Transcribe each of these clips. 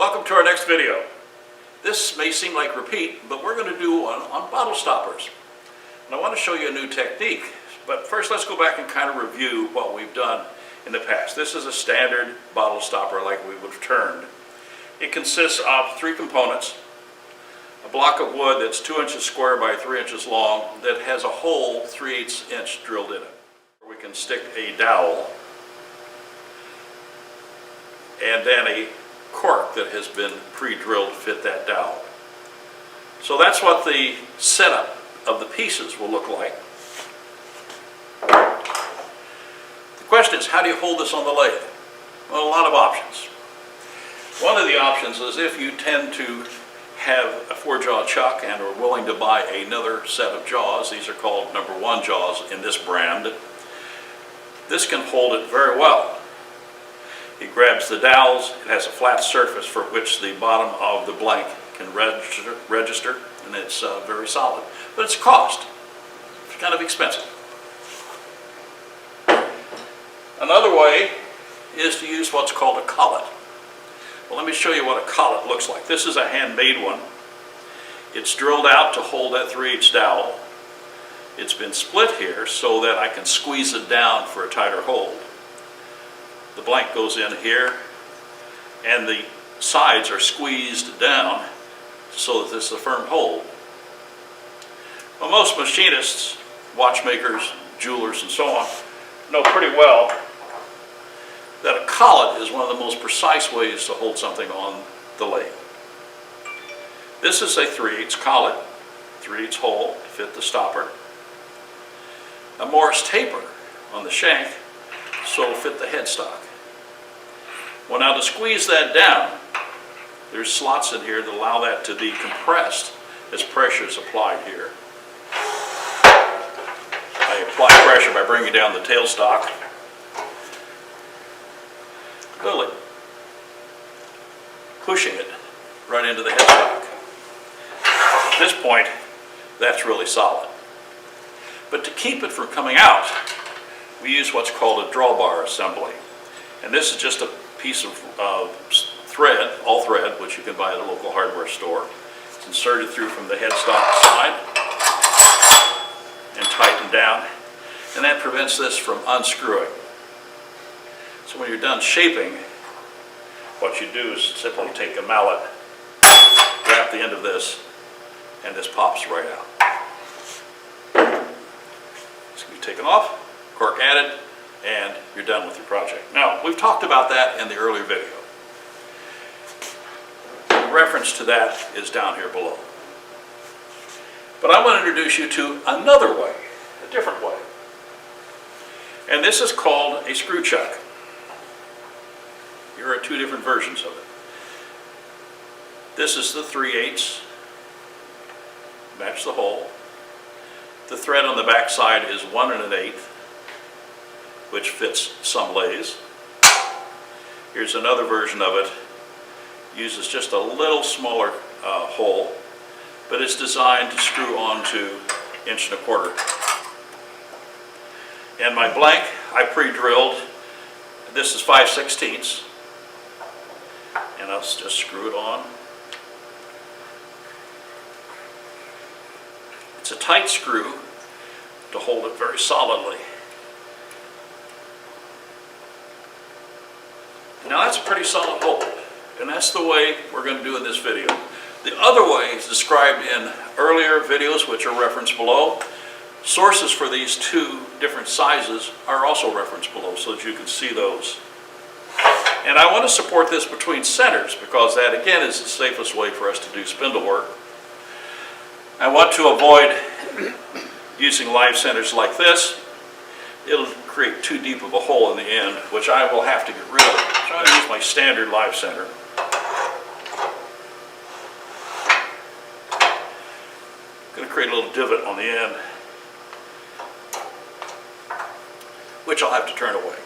Welcome to our next video. This may seem like repeat, but we're going to do one on bottle stoppers. And I want to show you a new technique, but first let's go back and kind of review what we've done in the past. This is a standard bottle stopper like we would have turned. It consists of three components: a block of wood that's 2 inches square by 3 inches long that has a hole 3/8 inch drilled in it. We can stick a dowel and then a cork that has been pre-drilled to fit that dowel. So that's what the setup of the pieces will look like. The question is, how do you hold this on the lathe? Well, a lot of options. One of the options is if you tend to have a 4-jaw chuck and are willing to buy another set of jaws. These are called number 1 jaws in this brand. This can hold it very well. It grabs the dowels. It has a flat surface for which the bottom of the blank can register, and it's very solid. But it's a cost. It's kind of expensive. Another way is to use what's called a collet. Well, let me show you what a collet looks like. This is a handmade one. It's drilled out to hold that 3/8 dowel. It's been split here so that I can squeeze it down for a tighter hold. The blank goes in here, and the sides are squeezed down so that this is a firm hold. Well, most machinists, watchmakers, jewelers, and so on know pretty well that a collet is one of the most precise ways to hold something on the lathe. This is a 3/8 collet, 3/8 hole to fit the stopper. A Morris taper on the shank so it'll fit the headstock. Well, now to squeeze that down, there's slots in here that allow that to be compressed as pressure is applied here. I apply pressure by bringing down the tailstock, literally pushing it right into the headstock. At this point, that's really solid. But to keep it from coming out, we use what's called a drawbar assembly. And this is just a piece of thread, all thread, which you can buy at a local hardware store. It's inserted through from the headstock side and tightened down. And that prevents this from unscrewing. So when you're done shaping, what you do is simply take a mallet, wrap the end of this, and this pops right out. It's going to be taken off, cork added, and you're done with your project. Now, we've talked about that in the earlier video. The reference to that is down here below. But I want to introduce you to another way, a different way. And this is called a screw chuck. Here are 2 different versions of it. This is the 3/8, match the hole. The thread on the back side is 1 1/8, which fits some lathes. Here's another version of it. Uses just a little smaller hole, but it's designed to screw onto 1.25 inches. And my blank, I pre-drilled. This is 5/16, and I'll just screw it on. It's a tight screw to hold it very solidly. Now that's a pretty solid hold, and that's the way we're going to do in this video. The other way is described in earlier videos, which are referenced below. Sources for these 2 different sizes are also referenced below so that you can see those. And I want to support this between centers because that again is the safest way for us to do spindle work. I want to avoid using live centers like this. It'll create too deep of a hole in the end, which I will have to get rid of. I'm trying to use my standard live center. I'm going to create a little divot on the end, which I'll have to turn away.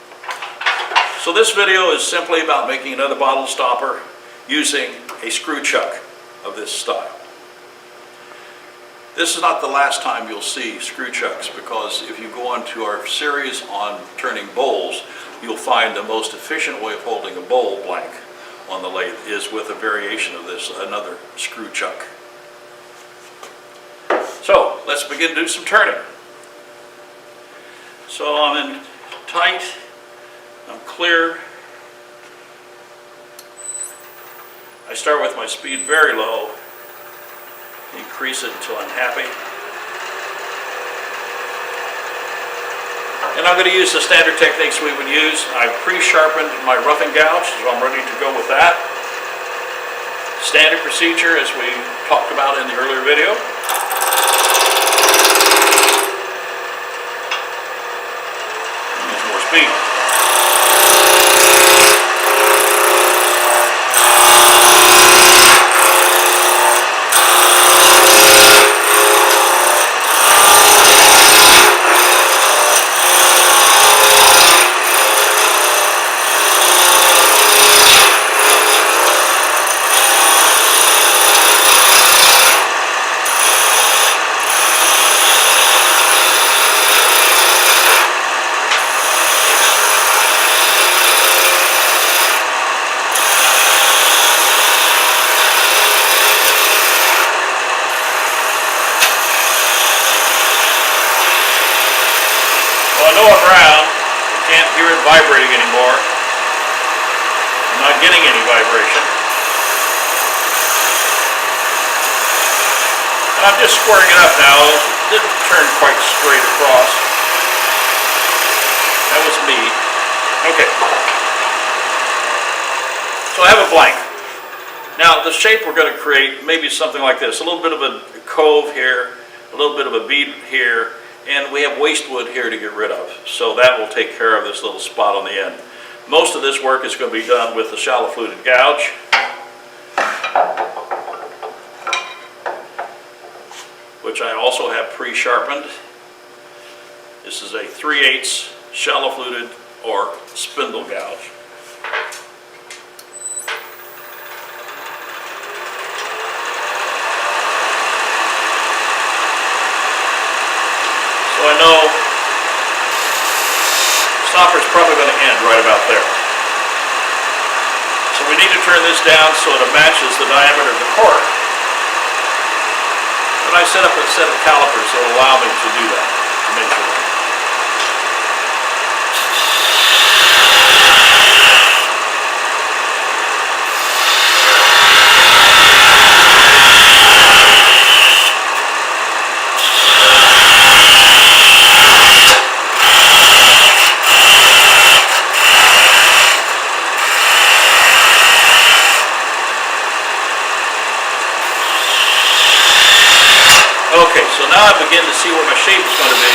So this video is simply about making another bottle stopper using a screw chuck of this style. This is not the last time you'll see screw chucks, because if you go on to our series on turning bowls, you'll find the most efficient way of holding a bowl blank on the lathe is with a variation of this, another screw chuck. So let's begin to do some turning. So I'm in tight, I'm clear. I start with my speed very low, increase it until I'm happy. And I'm going to use the standard techniques we would use. I've pre-sharpened my roughing gouge, so I'm ready to go with that. Standard procedure as we talked about in the earlier video. Use more speed. Vibrating anymore. I'm not getting any vibration. And I'm just squaring it up now. It didn't turn quite straight across. That was me. Okay. So I have a blank. Now the shape we're going to create maybe something like this. A little bit of a cove here, a little bit of a bead here, and we have waste wood here to get rid of. So that will take care of this little spot on the end. Most of this work is going to be done with the shallow fluted gouge. Which I also have pre-sharpened. This is a 3/8 shallow fluted or spindle gouge. So I know stopper's probably going to end right about there. So we need to turn this down so it matches the diameter of the cork. And I set up a set of calipers that will allow me to do that, to measure that. Okay, so now I begin to see where my shape is going to be.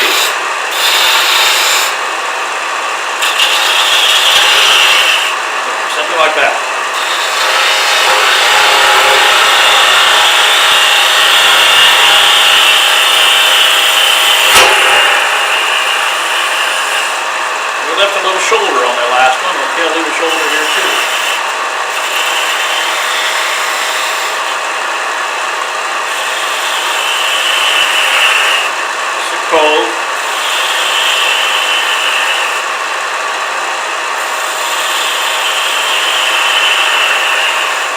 Something like that. We left a little shoulder on that last one. Okay, I'll leave a shoulder here too. Cove.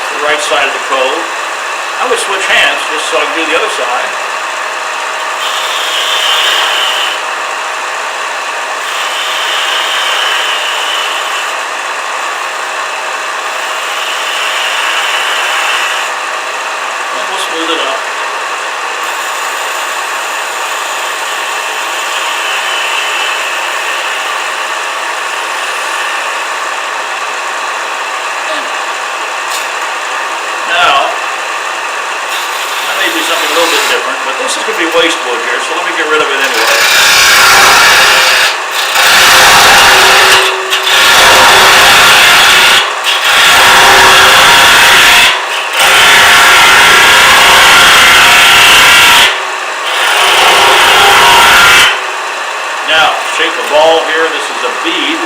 The right side of the cove. I would switch hands just so I can do the other side. And we'll smooth it up. Something a little bit different, but this is going to be waste wood here, so let me get rid of it anyway. Now, shape a ball here. This is a bead.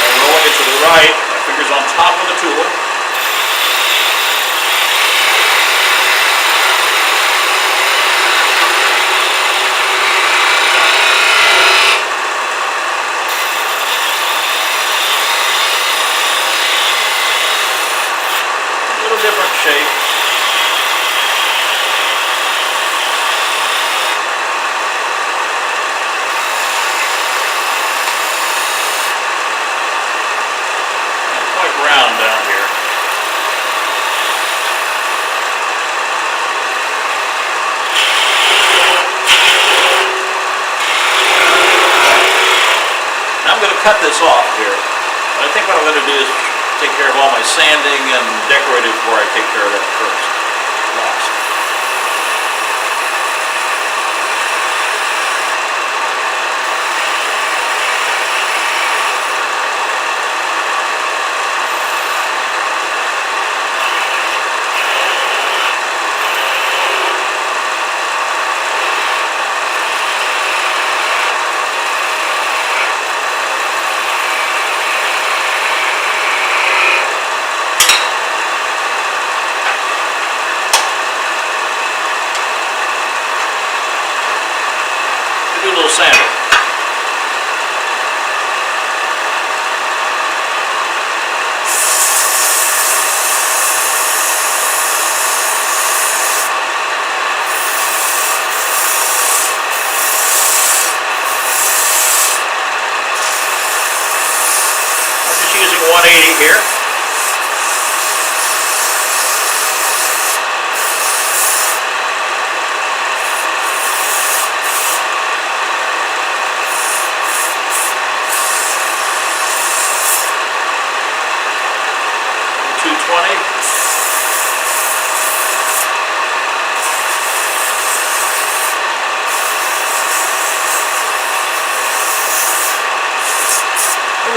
I'm rolling it to the right. My finger's on top of the tool. cut this off here. But I think what I'm going to do is take care of all my sanding and decorating before I take care of that first. Last. Do a little sanding. I'm just using 180 here.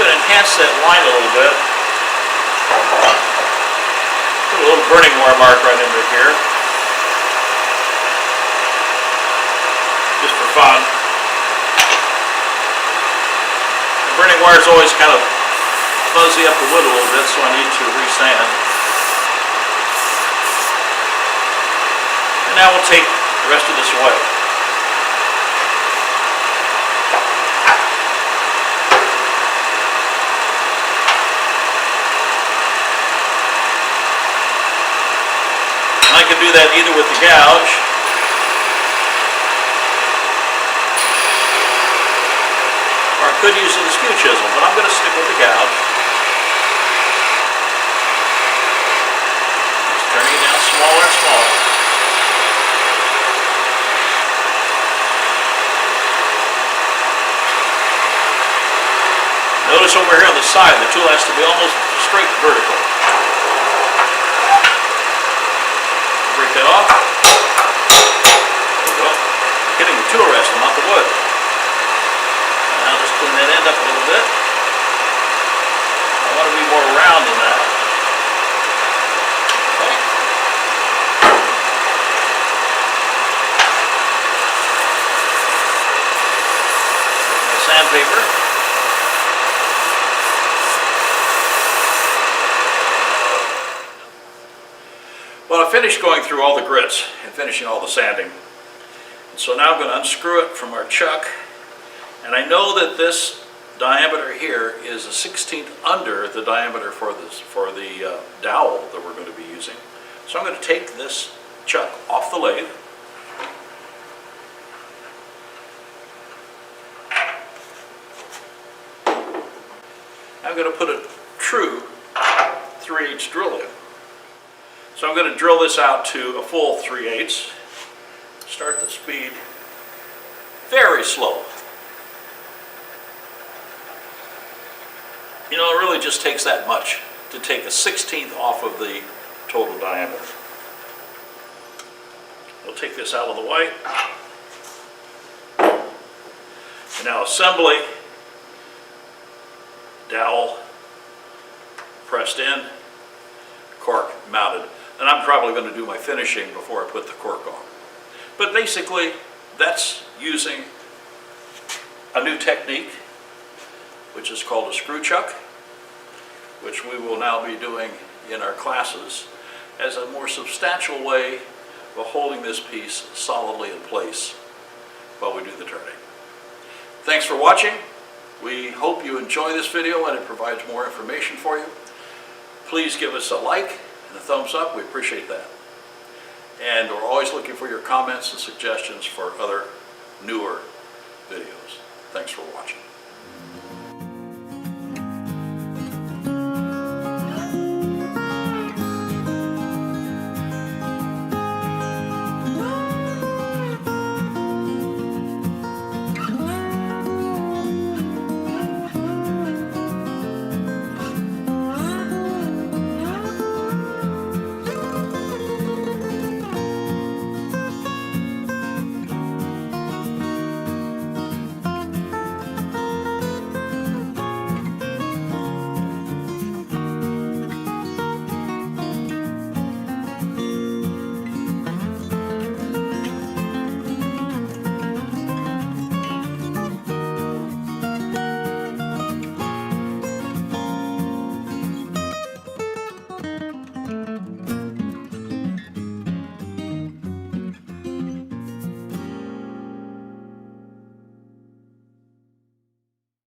Enhance that line a little bit. Put a little burning wire mark right into here. Just for fun. The burning wire is always kind of fuzzy up the wood a little bit, so I need to resand. And now we'll take the rest of this away. I can do that either with the gouge or I could use the skew chisel, but I'm going to stick with the gouge. Just turning it down smaller and smaller. Notice over here on the side, the tool has to be almost straight vertical. Break that off. There we go. Hitting the tool rest, not the wood. Now just clean that end up a little bit. I want to be more round than that. Okay. Sandpaper. Well, I finished going through all the grits and finishing all the sanding. So now I'm going to unscrew it from our chuck. And I know that this diameter here is a 1/16 under the diameter for the dowel that we're going to be using. So I'm going to take this chuck off the lathe. I'm going to put a true 3/8 drill in. So I'm going to drill this out to a full 3/8. Start the speed very slow. You know, it really just takes that much to take a 1/16 off of the total diameter. We'll take this out of the way. And now assembly, dowel pressed in, cork mounted. And I'm probably going to do my finishing before I put the cork on. But basically, that's using a new technique, which is called a screw chuck, which we will now be doing in our classes as a more substantial way of holding this piece solidly in place while we do the turning. Thanks for watching. We hope you enjoy this video and it provides more information for you. Please give us a like and a thumbs up. We appreciate that. And we're always looking for your comments and suggestions for other newer videos. Thanks for watching.